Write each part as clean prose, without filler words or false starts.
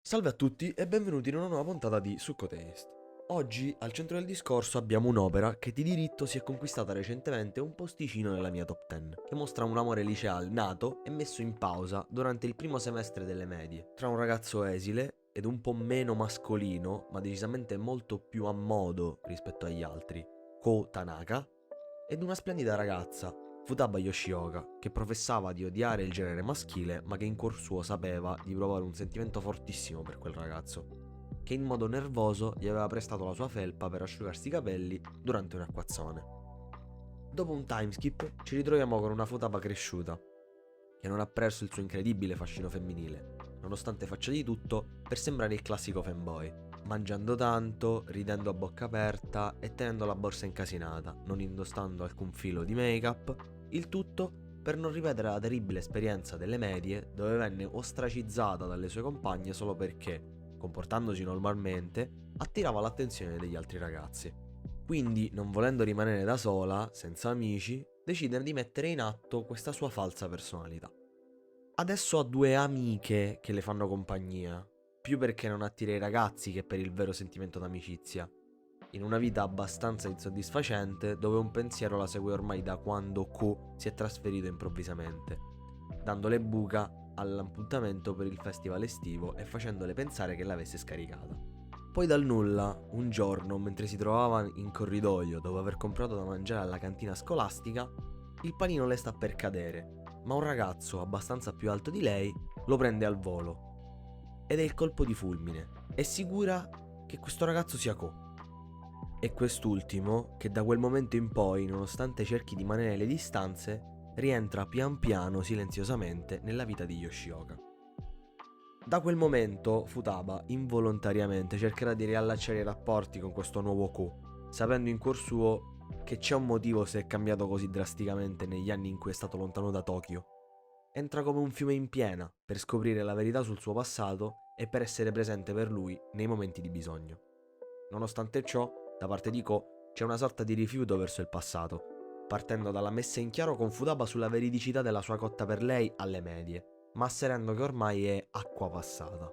Salve a tutti e benvenuti in una nuova puntata di Succo Taste. Oggi al centro del discorso abbiamo un'opera che di diritto si è conquistata recentemente un posticino nella mia top 10, che mostra un amore liceale nato e messo in pausa durante il primo semestre delle medie, tra un ragazzo esile ed un po' meno mascolino, ma decisamente molto più a modo rispetto agli altri, Ko Tanaka, ed una splendida ragazza, Futaba Yoshioka, che professava di odiare il genere maschile, ma che in cuor suo sapeva di provare un sentimento fortissimo per quel ragazzo, che in modo nervoso gli aveva prestato la sua felpa per asciugarsi i capelli durante un acquazzone. Dopo un timeskip ci ritroviamo con una Futaba cresciuta, che non ha perso il suo incredibile fascino femminile, nonostante faccia di tutto per sembrare il classico fanboy, mangiando tanto, ridendo a bocca aperta e tenendo la borsa incasinata, non indossando alcun filo di make-up, il tutto per non ripetere la terribile esperienza delle medie dove venne ostracizzata dalle sue compagne solo perché, comportandosi normalmente, attirava l'attenzione degli altri ragazzi. Quindi, non volendo rimanere da sola, senza amici, decide di mettere in atto questa sua falsa personalità. Adesso ha due amiche che le fanno compagnia, più perché non attira i ragazzi che per il vero sentimento d'amicizia, in una vita abbastanza insoddisfacente dove un pensiero la segue ormai da quando Ko si è trasferito improvvisamente, dandole buca all'appuntamento per il festival estivo e facendole pensare che l'avesse scaricata. Poi dal nulla, un giorno, mentre si trovava in corridoio dopo aver comprato da mangiare alla cantina scolastica, il panino le sta per cadere, ma un ragazzo abbastanza più alto di lei lo prende al volo. Ed è il colpo di fulmine. È sicura che questo ragazzo sia Ko. E quest'ultimo, che da quel momento in poi, nonostante cerchi di mantenere le distanze, rientra pian piano silenziosamente nella vita di Yoshioka. Da quel momento Futaba involontariamente cercherà di riallacciare i rapporti con questo nuovo Ko, sapendo in cuor suo che c'è un motivo se è cambiato così drasticamente negli anni in cui è stato lontano da Tokyo. Entra come un fiume in piena per scoprire la verità sul suo passato e per essere presente per lui nei momenti di bisogno. Nonostante ciò, da parte di Ko c'è una sorta di rifiuto verso il passato, partendo dalla messa in chiaro con Futaba sulla veridicità della sua cotta per lei alle medie, ma asserendo che ormai è acqua passata.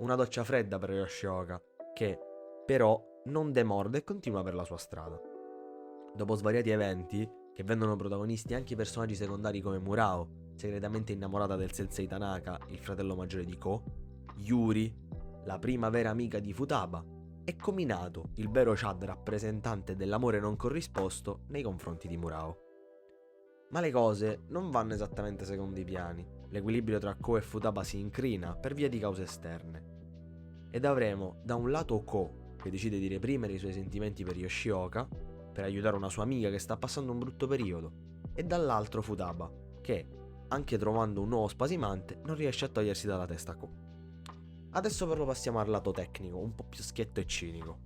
Una doccia fredda per Yoshioka, che però non demorde e continua per la sua strada. Dopo svariati eventi, che vendono protagonisti anche i personaggi secondari come Murao, segretamente innamorata del sensei Tanaka, il fratello maggiore di Ko, Yuri, la prima vera amica di Futaba, e Kominato, il vero Chad rappresentante dell'amore non corrisposto nei confronti di Murao. Ma le cose non vanno esattamente secondo i piani, l'equilibrio tra Ko e Futaba si incrina per via di cause esterne. Ed avremo da un lato Ko, che decide di reprimere i suoi sentimenti per Yoshioka, per aiutare una sua amica che sta passando un brutto periodo, e dall'altro Futaba, che, anche trovando un nuovo spasimante, non riesce a togliersi dalla testa Ko. Adesso però passiamo al lato tecnico, un po' più schietto e cinico.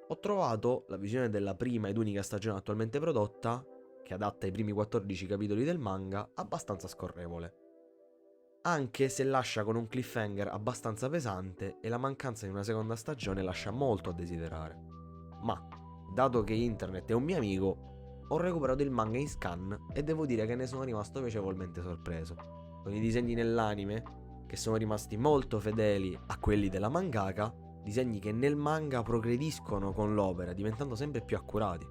Ho trovato la visione della prima ed unica stagione attualmente prodotta, che adatta i primi 14 capitoli del manga, abbastanza scorrevole. Anche se lascia con un cliffhanger abbastanza pesante e la mancanza di una seconda stagione lascia molto a desiderare. Ma, dato che internet è un mio amico, ho recuperato il manga in scan e devo dire che ne sono rimasto piacevolmente sorpreso. Con i disegni nell'anime, che sono rimasti molto fedeli a quelli della mangaka, disegni che nel manga progrediscono con l'opera, diventando sempre più accurati.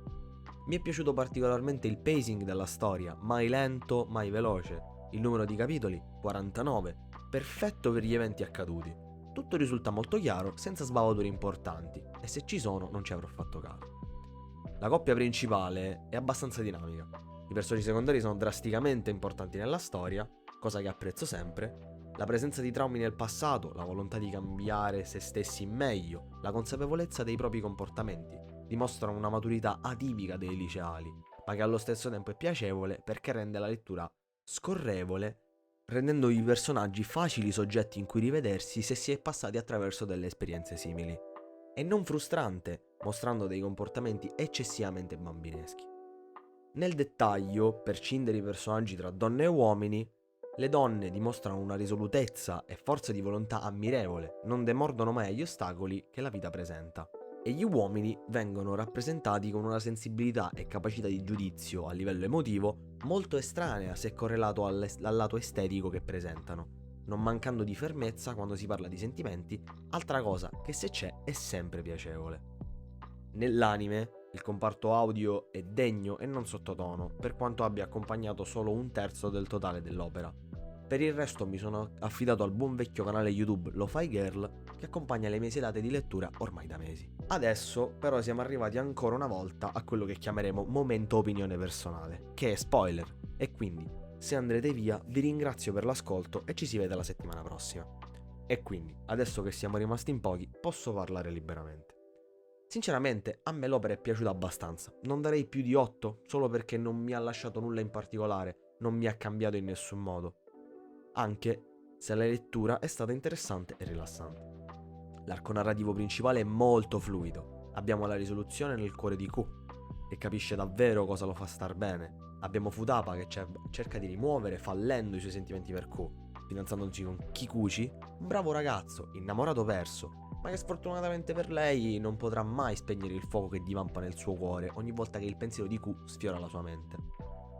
Mi è piaciuto particolarmente il pacing della storia, mai lento, mai veloce. Il numero di capitoli, 49, perfetto per gli eventi accaduti. Tutto risulta molto chiaro, senza sbavature importanti, e se ci sono non ci avrò fatto caso. La coppia principale è abbastanza dinamica. I personaggi secondari sono drasticamente importanti nella storia, cosa che apprezzo sempre. La presenza di traumi nel passato, la volontà di cambiare se stessi in meglio, la consapevolezza dei propri comportamenti dimostrano una maturità atipica dei liceali, ma che allo stesso tempo è piacevole perché rende la lettura scorrevole, rendendo i personaggi facili soggetti in cui rivedersi se si è passati attraverso delle esperienze simili. E non frustrante, mostrando dei comportamenti eccessivamente bambineschi. Nel dettaglio, per scindere i personaggi tra donne e uomini, le donne dimostrano una risolutezza e forza di volontà ammirevole, non demordono mai agli ostacoli che la vita presenta. E gli uomini vengono rappresentati con una sensibilità e capacità di giudizio a livello emotivo molto estranea se correlato al lato estetico che presentano, non mancando di fermezza quando si parla di sentimenti, altra cosa che se c'è è sempre piacevole. Nell'anime, il comparto audio è degno e non sottotono, per quanto abbia accompagnato solo un terzo del totale dell'opera. Per il resto mi sono affidato al buon vecchio canale YouTube Lo-Fi Girl, che accompagna le mie serate di lettura ormai da mesi. Adesso però siamo arrivati ancora una volta a quello che chiameremo momento opinione personale, che è spoiler, e quindi se andrete via vi ringrazio per l'ascolto e ci si vede la settimana prossima. E quindi, adesso che siamo rimasti in pochi, posso parlare liberamente. Sinceramente, a me l'opera è piaciuta abbastanza. Non darei più di 8, solo perché non mi ha lasciato nulla in particolare, non mi ha cambiato in nessun modo. Anche se la lettura è stata interessante e rilassante. L'arco narrativo principale è molto fluido. Abbiamo la risoluzione nel cuore di Q, che capisce davvero cosa lo fa star bene. Abbiamo Futaba che cerca di rimuovere, fallendo, i suoi sentimenti per Q, fidanzandosi con Kikuchi, un bravo ragazzo, innamorato perso, ma che sfortunatamente per lei non potrà mai spegnere il fuoco che divampa nel suo cuore ogni volta che il pensiero di Q sfiora la sua mente.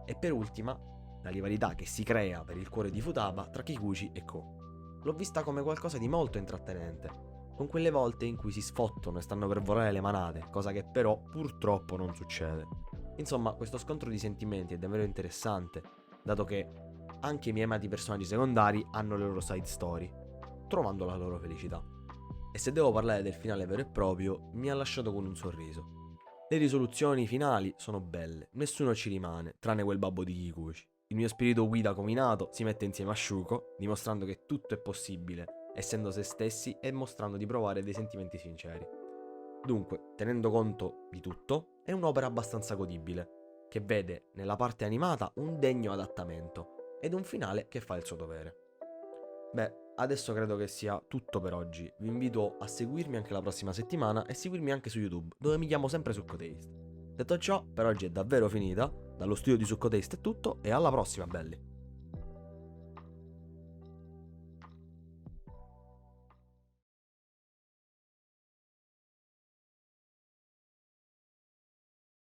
E per ultima, la rivalità che si crea per il cuore di Futaba tra Kikuchi e Ko. L'ho vista come qualcosa di molto intrattenente, con quelle volte in cui si sfottono e stanno per volare le manate, cosa che però purtroppo non succede. Insomma, questo scontro di sentimenti è davvero interessante, dato che anche i miei amati personaggi secondari hanno le loro side story, trovando la loro felicità. E se devo parlare del finale vero e proprio, mi ha lasciato con un sorriso. Le risoluzioni finali sono belle, nessuno ci rimane, tranne quel babbo di Kikuchi. Il mio spirito guida cominato si mette insieme a Shuko, dimostrando che tutto è possibile, essendo se stessi e mostrando di provare dei sentimenti sinceri. Dunque, tenendo conto di tutto, è un'opera abbastanza godibile, che vede nella parte animata un degno adattamento ed un finale che fa il suo dovere. Beh, adesso credo che sia tutto per oggi. Vi invito a seguirmi anche la prossima settimana e seguirmi anche su YouTube, dove mi chiamo sempre Succotaste. Detto ciò, per oggi è davvero finita. Dallo studio di Succotaste è tutto e alla prossima, belli!